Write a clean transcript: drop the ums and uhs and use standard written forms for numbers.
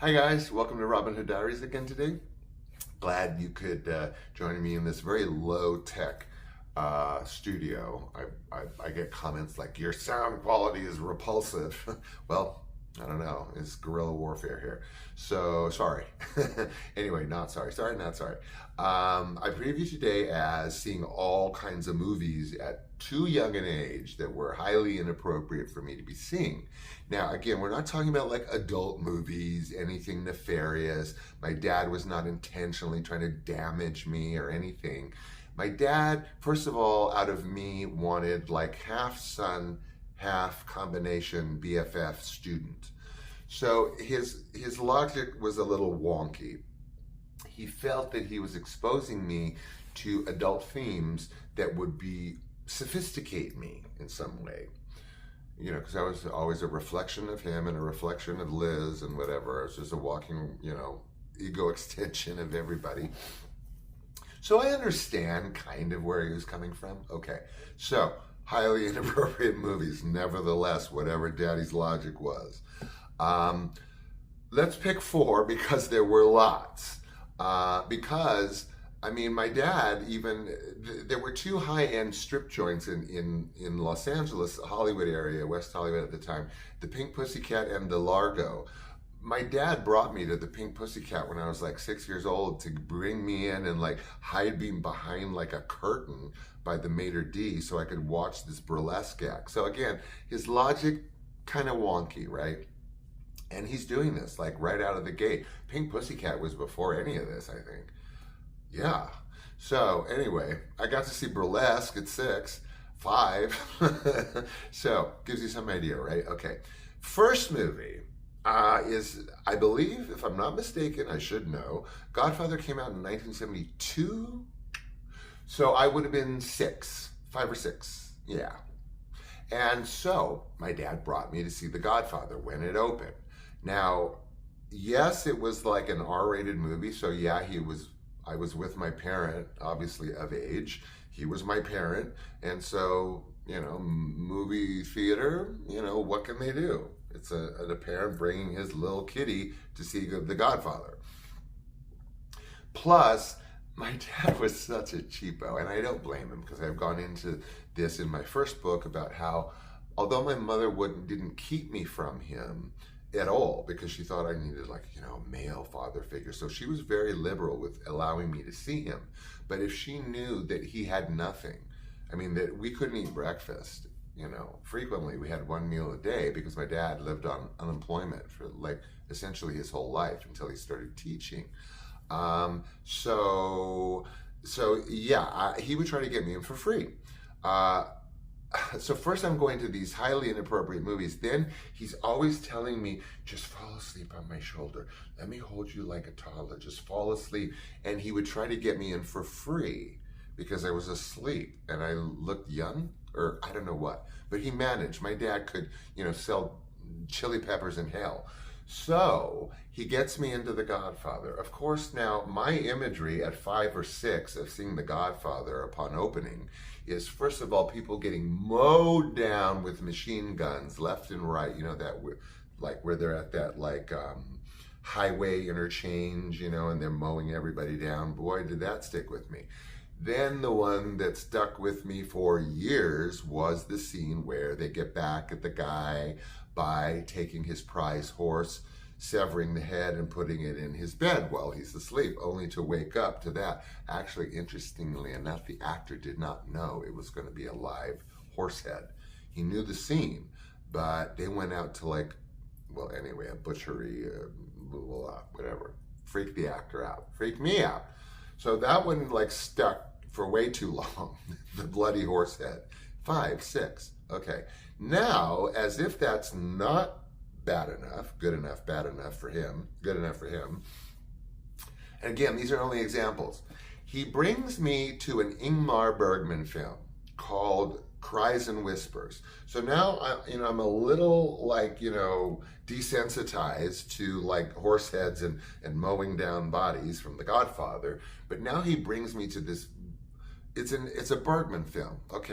Hi guys, welcome to Robin Hood Diaries again today. Glad you could join me in this very low-tech studio. I get comments like, your sound quality is repulsive. Well, I don't know, it's guerrilla warfare here. So, sorry. Anyway, not sorry. Sorry, not sorry. I preview today as seeing all kinds of movies at too young an age that were highly inappropriate for me to be seeing. Now, again, we're not talking about like adult movies, anything nefarious. My dad was not intentionally trying to damage me or anything. My dad, first of all, out of me, wanted like half son, half combination BFF student. So his logic was a little wonky. He felt that he was exposing me to adult themes that would be sophisticate me in some way. You know, because I was always a reflection of him and a reflection of Liz and whatever. I was just a walking, ego extension of everybody. So I understand kind of where he was coming from. Okay, so highly inappropriate movies, nevertheless, whatever Daddy's logic was. Let's pick four because there were lots. My dad there were two high-end strip joints in Los Angeles, Hollywood area, West Hollywood at the time, the Pink Pussycat and the Largo. My dad brought me to the Pink Pussycat when I was like 6 years old to bring me in and like hide me behind like a curtain by the maitre d' so I could watch this burlesque act. So again, his logic kind of wonky, right? And he's doing this like right out of the gate. Pink Pussycat was before any of this, I think. Yeah. So anyway, I got to see burlesque at 6, 5. So gives you some idea, right? Okay. First movie is, I believe, if I'm not mistaken, I should know, Godfather came out in 1972. So I would have been 6, 5 or 6. Yeah. And so my dad brought me to see The Godfather when it opened. Now, yes, it was like an R-rated movie. So yeah, I was with my parent, obviously of age. He was my parent. And so, movie theater, what can they do? It's a parent bringing his little kitty to see The Godfather. Plus, my dad was such a cheapo, and I don't blame him because I've gone into this in my first book about how, although my mother didn't keep me from him at all because she thought I needed a male father figure. So she was very liberal with allowing me to see him. But if she knew that he had nothing, that we couldn't eat breakfast, frequently we had one meal a day because my dad lived on unemployment for essentially his whole life until he started teaching. He would try to get me in for free. So first I'm going to these highly inappropriate movies. Then he's always telling me, just fall asleep on my shoulder. Let me hold you like a toddler. Just fall asleep. And he would try to get me in for free because I was asleep and I looked young or I don't know what. But he managed. My dad could, sell chili peppers in hell. So he gets me into The Godfather. Of course, now my imagery at 5 or 6 of seeing The Godfather upon opening is, first of all, people getting mowed down with machine guns left and right. Where they're at that highway interchange, and they're mowing everybody down. Boy, did that stick with me. Then the one that stuck with me for years was the scene where they get back at the guy by taking his prize horse, severing the head and putting it in his bed while he's asleep, only to wake up to that. Actually, interestingly enough, the actor did not know it was going to be a live horse head. He knew the scene, but they went out to a butchery, whatever. Freak the actor out. Freak me out. So that one stuck for way too long. The bloody horse head. 5, 6. Okay. Now, as if that's not bad enough, good enough, bad enough for him, good enough for him. And again, these are only examples. He brings me to an Ingmar Bergman film called Cries and Whispers. So now, I'm a little desensitized to horse heads and mowing down bodies from The Godfather. But now he brings me to this. It's a Bergman film, okay?